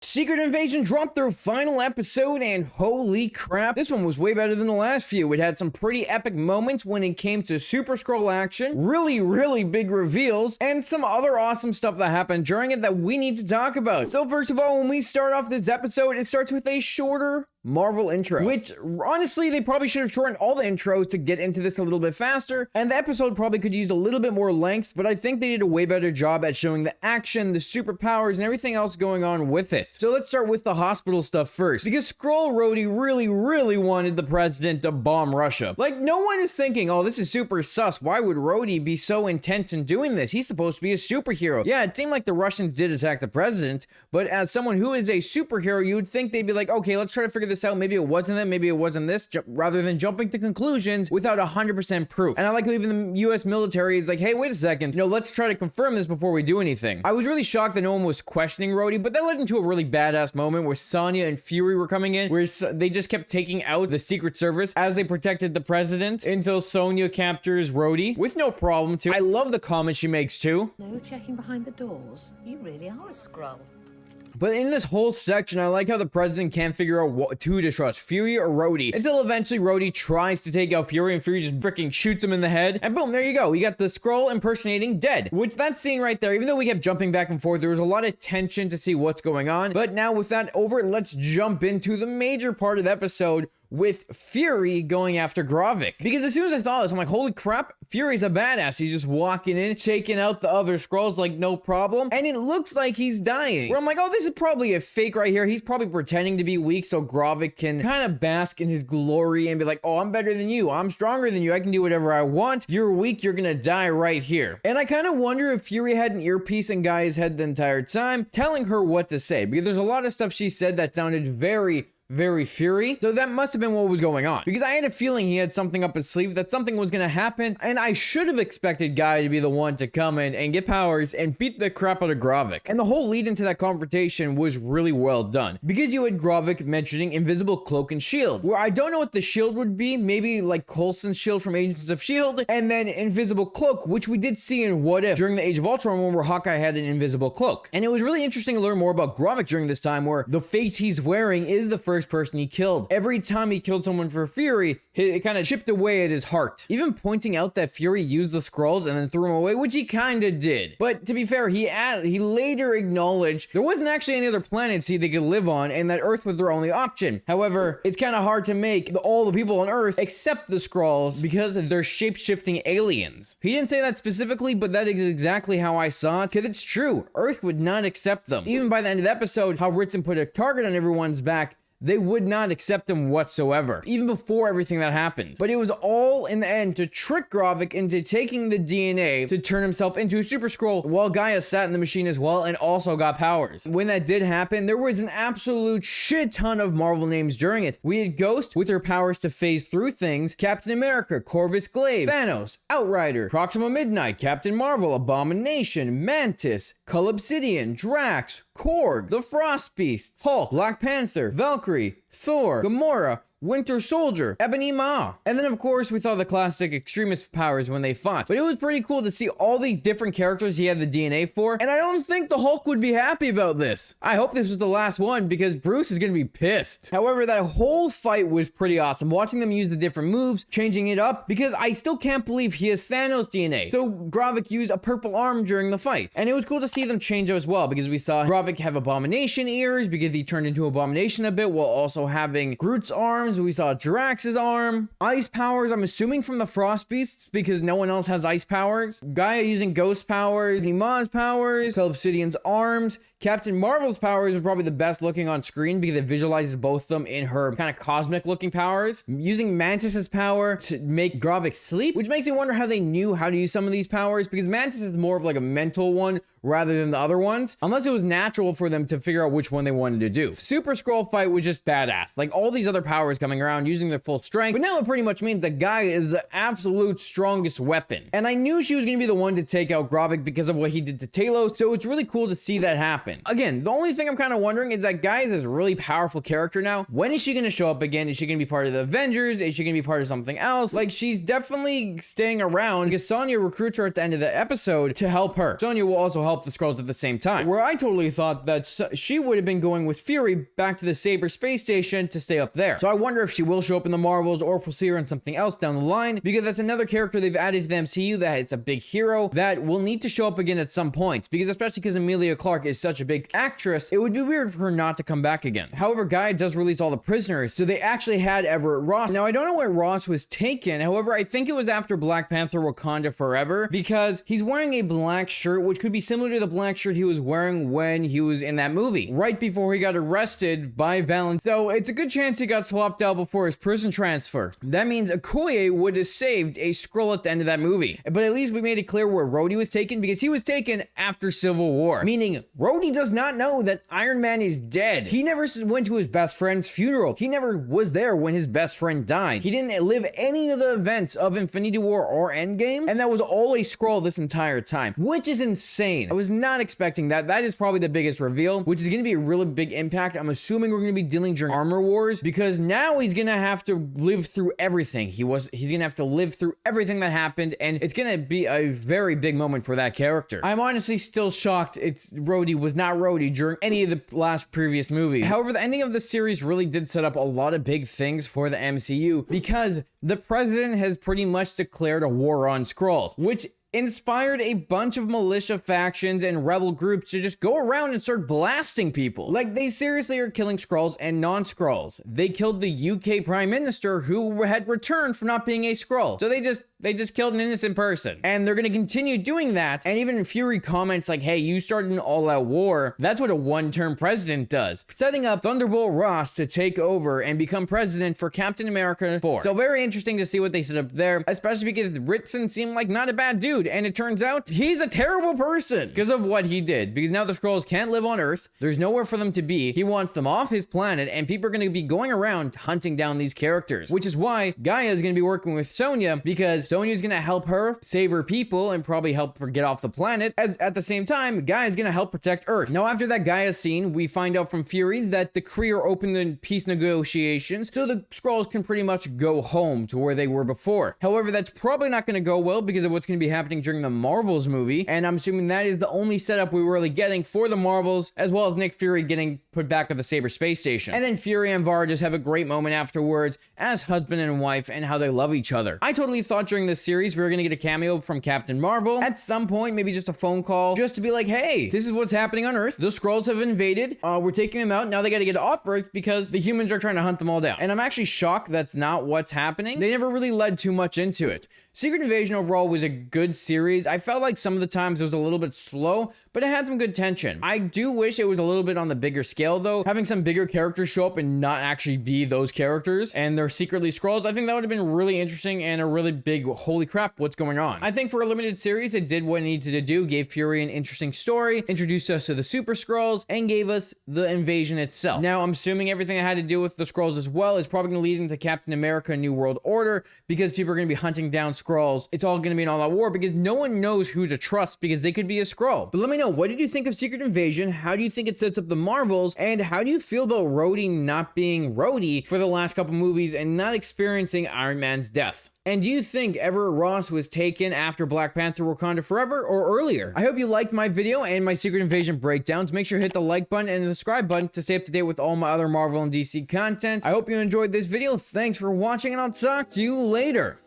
Secret Invasion dropped their final episode, and holy crap, this one was way better than the last few. It had some pretty epic moments when it came to Super Skrull action, really big reveals, and some other awesome stuff that happened during it that we need to talk about. So first of all, when we start off this episode, it starts with a shorter Marvel intro, which honestly, they probably should have shortened all the intros to get into this a little bit faster, and the episode probably could use a little bit more length, but I think they did a way better job at showing the action, the superpowers, and everything else going on with it. So let's start with the hospital stuff first, because Skrull Rhodey really wanted the president to bomb Russia. Like, no one is thinking, oh, this is super sus, why would Rhodey be so intense in doing this? He's supposed to be a superhero. Yeah, it seemed like the Russians did attack the president, but as someone who is a superhero, you would think they'd be like, okay, let's try to figure this out. Maybe it wasn't them, maybe it wasn't this, rather than jumping to conclusions without 100% proof. And I like how even the US military is like, hey, wait a second, let's try to confirm this before we do anything. I was really shocked that no one was questioning Rhodey, but that led into a really badass moment where Sonya and Fury were coming in, where they just kept taking out the Secret Service as they protected the president until Sonya captures Rhodey with no problem too. I love the comment she makes too. No checking behind the doors. You really are a Skrull. But in this whole section, I like how the president can't figure out who to trust, Fury or Rhodey, until eventually Rhodey tries to take out Fury and Fury just freaking shoots him in the head. And boom, there you go. We got the Skrull impersonating dead, which that scene right there, even though we kept jumping back and forth, there was a lot of tension to see what's going on. But now with that over, let's jump into the major part of the episode, with Fury going after Gravik. Because as soon as I saw this, I'm like, holy crap, Fury's a badass. He's just walking in, taking out the other Skrulls like no problem. And it looks like he's dying. Where I'm like, oh, this is probably a fake right here. He's probably pretending to be weak so Gravik can kind of bask in his glory and be like, oh, I'm better than you. I'm stronger than you. I can do whatever I want. You're weak. You're gonna die right here. And I kind of wonder if Fury had an earpiece in Gaia's head the entire time, telling her what to say. Because there's a lot of stuff she said that sounded very Fury. So that must have been what was going on, because I had a feeling he had something up his sleeve, that something was going to happen, and I should have expected Gaia to be the one to come in and get powers and beat the crap out of Gravik. And the whole lead into that confrontation was really well done, because you had Gravik mentioning invisible cloak and shield, where I don't know what the shield would be, maybe like Coulson's shield from Agents of S.H.I.E.L.D., and then invisible cloak, which we did see in What If during the Age of Ultron one where Hawkeye had an invisible cloak. And it was really interesting to learn more about Gravik during this time, where the face he's wearing is the first person he killed. Every time he killed someone for Fury, it kind of chipped away at his heart. Even pointing out that Fury used the Skrulls and then threw them away, which he kind of did. But to be fair, he later acknowledged there wasn't actually any other planets they could live on, and that Earth was their only option. However, it's kind of hard to make all the people on Earth accept the Skrulls because they're shape-shifting aliens. He didn't say that specifically, but that is exactly how I saw it, because it's true. Earth would not accept them. Even by the end of the episode, how Ritson put a target on everyone's back, they would not accept him whatsoever, even before everything that happened. But it was all in the end to trick Gravik into taking the DNA to turn himself into a Super Skrull, while Gaia sat in the machine as well and also got powers. When that did happen, there was an absolute shit ton of Marvel names during it. We had Ghost with her powers to phase through things, Captain America, Corvus Glaive, Thanos, Outrider, Proxima Midnight, Captain Marvel, Abomination, Mantis, Cull Obsidian, Drax, Korg, the Frost Beasts, Hulk, Black Panther, Valkyrie, Thor, Gamora, Winter Soldier, Ebony Maw. And then of course we saw the classic extremist powers when they fought. But it was pretty cool to see all these different characters he had the DNA for, and I don't think the Hulk would be happy about this. I hope this was the last one, because Bruce is gonna be pissed. However, that whole fight was pretty awesome, watching them use the different moves, changing it up, because I still can't believe he has Thanos DNA. So Gravik used a purple arm during the fight. And it was cool to see them change as well, because we saw Gravik have Abomination ears, because he turned into Abomination a bit, while also having Groot's arms. We saw Drax's arm, ice powers, I'm assuming from the Frost Beasts, because no one else has ice powers. Gaia using ghost powers, Ima's powers, Cull Obsidian's arms. Captain Marvel's powers are probably the best looking on screen, because it visualizes both of them in her kind of cosmic looking powers. Using Mantis's power to make Gravik sleep, which makes me wonder how they knew how to use some of these powers, because Mantis is more of like a mental one rather than the other ones, unless it was natural for them to figure out which one they wanted to do. Super Skrull fight was just badass. Like all these other powers coming around using their full strength, but now it pretty much means that Gaia is the absolute strongest weapon. And I knew she was going to be the one to take out Gravik because of what he did to Talos, so it's really cool to see that happen. happen. Again, the only thing I'm kind of wondering is that Guy is this really powerful character now. When is she going to show up again? Is she going to be part of the Avengers? Is she going to be part of something else? Like, she's definitely staying around because Sonya recruits her at the end of the episode to help her. Sonya will also help the Skrulls at the same time. Where I totally thought that she would have been going with Fury back to the Saber space station to stay up there. So I wonder if she will show up in the Marvels or if we'll see her in something else down the line, because that's another character they've added to the MCU that it's a big hero that will need to show up again at some point, because especially because Emilia Clarke is such a big actress, it would be weird for her not to come back again. However, Gaia does release all the prisoners, so they actually had Everett Ross. Now, I don't know where Ross was taken. However, I think it was after Black Panther Wakanda Forever, because he's wearing a black shirt, which could be similar to the black shirt he was wearing when he was in that movie, right before he got arrested by Valance. So it's a good chance he got swapped out before his prison transfer. That means Okoye would have saved a Skrull at the end of that movie. But at least we made it clear where Rhodey was taken, because he was taken after Civil War. Meaning, Rhodey does not know that Iron Man is dead. He never went to his best friend's funeral. He never was there when his best friend died. He didn't live any of the events of Infinity War or Endgame, and that was all a Skrull this entire time, which is insane. I was not expecting that. That is probably the biggest reveal, which is going to be a really big impact. I'm assuming we're going to be dealing during Armor Wars, because now he's going to have to live through everything. He's going to have to live through everything that happened, and it's going to be a very big moment for that character. I'm honestly still shocked Rhodey was not Rhodey during any of the last previous movies. However, the ending of the series really did set up a lot of big things for the MCU, because the president has pretty much declared a war on Skrulls, which inspired a bunch of militia factions and rebel groups to just go around and start blasting people. Like, they seriously are killing Skrulls and non-Skrulls. They killed the UK Prime Minister, who had returned from not being a Skrull. So they just killed an innocent person. And they're gonna continue doing that. And even Fury comments like, hey, you started an all-out war. That's what a one-term president does. Setting up Thunderbolt Ross to take over and become president for Captain America 4. So very interesting to see what they set up there, especially because Ritson seemed like not a bad dude. And it turns out he's a terrible person because of what he did. Because now the Skrulls can't live on Earth. There's nowhere for them to be. He wants them off his planet, and people are going to be going around hunting down these characters, which is why Gaia is going to be working with Sonya, because Sonya's going to help her save her people and probably help her get off the planet. At the same time, Gaia is going to help protect Earth. Now, after that Gaia scene, we find out from Fury that the Kree are open to peace negotiations, so the Skrulls can pretty much go home to where they were before. However, that's probably not going to go well because of what's going to be happening during the Marvels movie, and I'm assuming that is the only setup we were really getting for the Marvels, as well as Nick Fury getting put back at the Saber space station. And then Fury and Var just have a great moment afterwards as husband and wife, and how they love each other. I totally thought during this series we were gonna get a cameo from Captain Marvel at some point, maybe just a phone call, just to be like, hey, this is what's happening on Earth. The Skrulls have invaded. We're taking them out. Now they gotta get off Earth because the humans are trying to hunt them all down. And I'm actually shocked that's not what's happening. They never really led too much into it. Secret Invasion overall was a good series. I felt like some of the times it was a little bit slow, but it had some good tension. I do wish it was a little bit on the bigger scale though. Having some bigger characters show up and not actually be those characters, and they're secretly Skrulls, I think that would have been really interesting and a really big, holy crap, what's going on. I think for a limited series, it did what it needed to do, gave Fury an interesting story, introduced us to the Super Skrulls, and gave us the invasion itself. Now, I'm assuming everything that had to do with the Skrulls as well is probably going to lead into Captain America New World Order, because people are going to be hunting down Skrulls. It's all going to be an all-out war because no one knows who to trust, because they could be a Skrull. But let me know, what did you think of Secret Invasion? How do you think it sets up the Marvels? And how do you feel about Rhodey not being Rhodey for the last couple movies and not experiencing Iron Man's death? And do you think Everett Ross was taken after Black Panther Wakanda Forever or earlier? I hope you liked my video and my Secret Invasion breakdowns. Make sure to hit the like button and the subscribe button to stay up to date with all my other Marvel and DC content. I hope you enjoyed this video. Thanks for watching, and I'll talk to you later.